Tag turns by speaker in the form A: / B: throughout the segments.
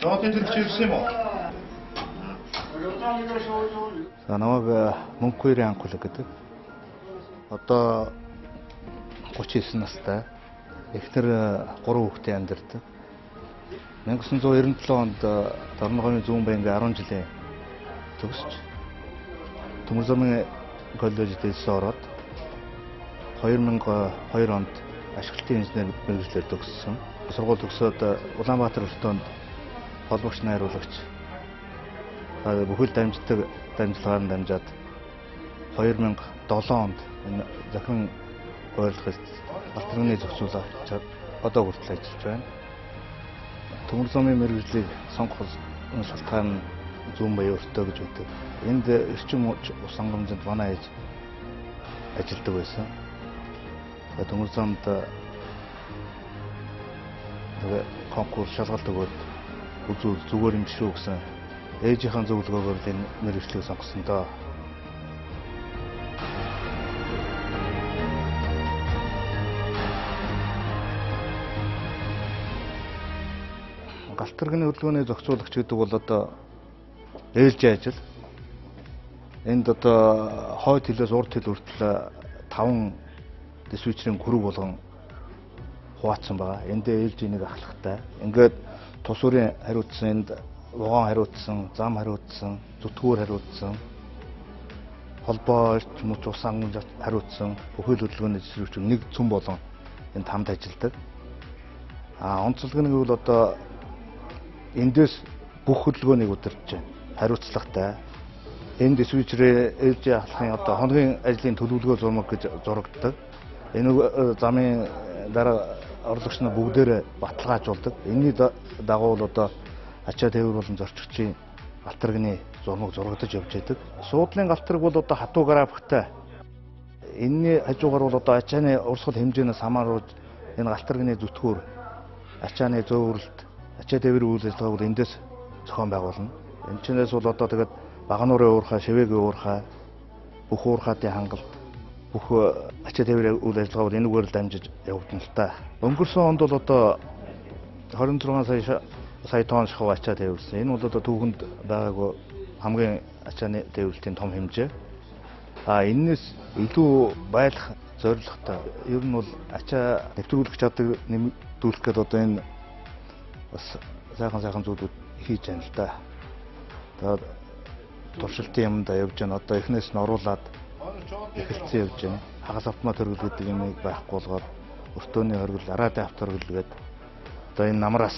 A: 저한테 들으시 주세요.
B: За намайг Мөнх хоёрын анх хүлэг гэдэг. Одоо 39 настай. Эхнэр 3 хүүхэдтэй амьдардаг. 1997 онд Дорногооны зүүн байнга 10 жилийн төгсч Төмөр замын коллежид элсэн ороод 2002 онд ашиглалтын инженер мэргэжлээр төгссөн. Сургууль төгсөөд Улаанбаатар өртөөнд холбогч найруулагч бүхэл дамждаг дамжлагаар нь дамжаад 2007 онд энэ захиран ойрлогод алтраны зохицуулагч одоо хүртэл ажиллаж байна. Төмөр замын мэргэжлийг сонгох шалтгаан нь зүүн баян өртөө гэж үүдэг. Энд эрчим ус хангамжинд манай ээж ажилладаг байсан. Төмөр замд конкурс шалгалт өгөөд үзүүл зүгээр юм шүү гэсэн ээжийнхэн зөвлөгөөгөөр энэ мэргэжлийг сонгосон доо. Галтарганы хөдөлгөөний зохицуулагч гэдэг бол одоо ээлжийн ажил. Энд одоо хойд хилээс урд хил хүртэл 5 дисвичрийн гүрэг болгон хуваацсан байгаа. Энд ээлжийн нэг ахлагтай. Ингээд тус өрийн хариуцсан, энд вагон хариуцсан, зам хариуцсан, зүтгүүр хариуцсан, холбоо эрчим ус хангамж хариуцсан бүхэл хөдөлгөөний жишрүүч нэг цөм болон энд хамт ажилладаг. Онцлог нь бол одоо эндээс бүх хөдөлгөөнийг удирдах байна. Хариуцлагатай. Энд свичрээ ээлжийн ахлагын одоо хоногийн ажлын төлөвлөгөө зурмаг гэж зурагдаг. Энэ замын дараа орлогч нар бүгдээрээ баталгаажуулдаг. Энэний дагуу бол одоо ачаа тээвэр болон зорчигчийн галтарганы зурмаг зурагдаж явж байдаг. Суудлын галтарг бол одоо хатуу графиктай. Энэний хажуугаар бол одоо ачааны урсгал хэмжээнээс хамааруулж энэ галтарганы зүтгүүр, ачааны зөөвөрлөлт, ачаа тээврийн үйл ажиллагааг эндээс зохион байгуулна. Энэ чинээс бол одоо тэгээд багнуурын уурхай, шивээгийн уурхай, бүх уурхаатын хангалт, бүх ачаа тээврийн үйл ажиллагааг энэгээр дамжиж явагдана л та. Өнгөрсөн онд бол одоо 26 сая тонн шахуу ачаа тээвэрлсэн. Энэ бол одоо түүхэнд байгаагүй хамгийн ачааны тээвэрлэлтийн том хэмжээ. Энэс илүү байлах зорилготой. Ер нь бол ачаа нэвтрүүлэх чадварыг нэмэгдүүлэх гэдэг одоо энэ бас сайхан зүйлүүд хийж байна л да. Тэгээд туршилтын юмд явж байна. Одоо эхнээс нь оруулаад эхэлсэн явж байна. Хагас автомат хөргөл гэдэг юмыг байхгүй болгоод өртөөний хөргөл, араадын авто хөргөл гэдэг одоо энэ намраас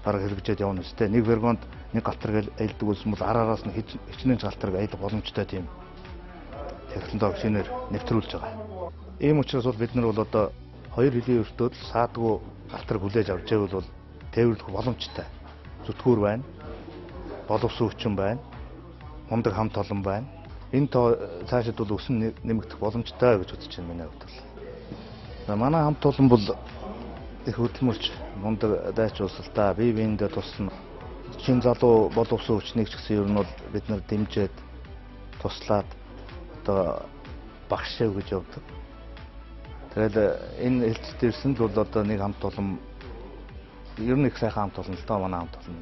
B: бараг хэрэгжээд явна үстэй. Нэг вагонд нэг галтарг аялдаг болсон бол араараас нь хичнээн галтарг аялах боломжтой тийм технологи шинээр нэвтрүүлж байгаа. Ийм учраас бол бид нар бол одоо хоёр хилийн өртөөд саадгүй галтарг хүлээж авч байвал бол тээвэрлэх боломжтой. Зүтгүүр байна, боловсон хүчин байна, мундаг хамт олон байна. Энэ цаашид бол өсөн нэмэгдэх боломжтой гэж үзэж байна миний хувьд бол. Манай хамт олон бол их хөдөлмөрч мундаг дайч улсалтаа бие биендээ тусна. Чин залуу боловсон хүчнийг ч гэсэн ер нь бол бид нар дэмжиж туслаад одоо багшаа гэж явдаг. Тэгэл энэ хэлцэд ирсэн л бол одоо нэг хамт олон ер нь их сайхан хамт олон л доо манай хамт олон.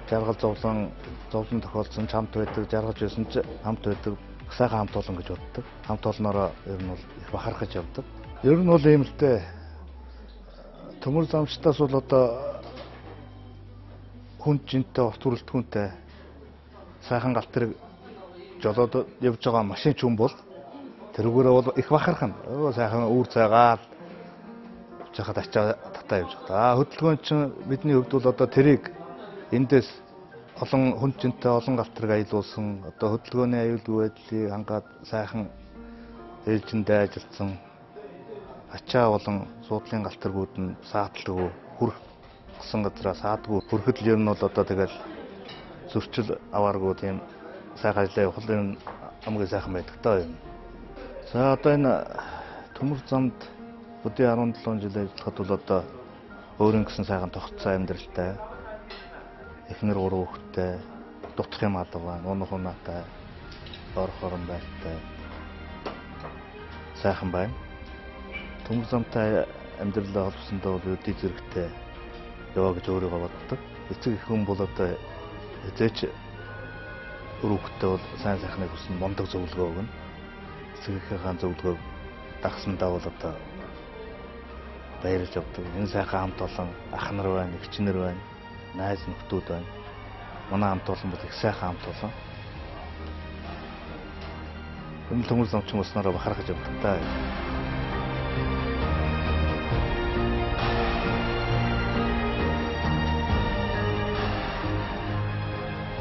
B: Жаргал зовлон тохиолдсон ч хамт байдаг, жаргаж байсан ч хамт байдаг. Сайхан хамт олон гэж боддог. Хамт олноороо ер нь бол их бахархаж явдаг. Ер нь бол ийм л дээ. Төмөр замчтаас бол одоо хүн жинтэй, урт хүрэлтгүнтэй сайхан галтрыг жолоод явж байгаа машин ч юм бол тэрүүгээрээ бол их бахархна. Сайхан үүр цайгаал жахад ачаа татаа явж байгаа. Хөдөлгөөн чинь бидний хувьд бол одоо тэрийг эндээс олон хүн жинтэй олон галтрыг аялуулсан. Одоо хөдөлгөөний аюулгүй байдлыг хангаад сайхан ээлжиндээ ажилласан. Ачаа болон суудлын галтаргууд нь сааталгүй хүрх гэсэн газараа саадгүй хүрэхэд л ер нь бол одоо тэгэл зөрчил авааргүй тийм сайхан ажиллаа явах нь хамгийн сайхан байдаг таа юм. За одоо энэ төмөр замд өдөө 17 жил ажиллахад бол одоо өөрийн гэсэн сайхан тогтцоо амьдралтай эхнэр 3 хүүхэдтэй дутх юм алга байна. Унах унаатай орох орон байртай сайхан байна. Төмөр замтай амьдралаа холбосондоо бол өдөө зэрэгтэй яваа гэж өөрийгөө боддог. Эцэг хүн бол одоо эзээч өрөөхтэй бол сайн сайхныг хүснэ, мундаг зөвлөгөө өгнө. Эцэгийнхээ зөвлөгөөг дагсандаа бол одоо баярлж авдаг. Энэ сайхан хамт олон ах нар байна, эгчнэр байна, найз нөхдүүд байна. Манай хамт олон бол их сайхан хамт олон. Төмөл замчин уснараа бахархаж явдаг та.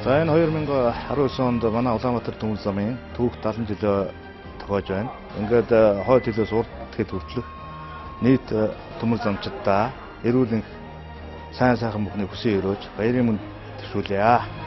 B: За энэ 2019 онд манай Улаанбаатар төмөл замын түүх 70 жилөө тохиож байна. Ингээд хойд хилээс урд тэгэхэд хүртэлх нийт төмөл замчдаа эрүүл энх сайн сайхан бүхний хүсээ өрөөж баярын мэнд төшүүлье.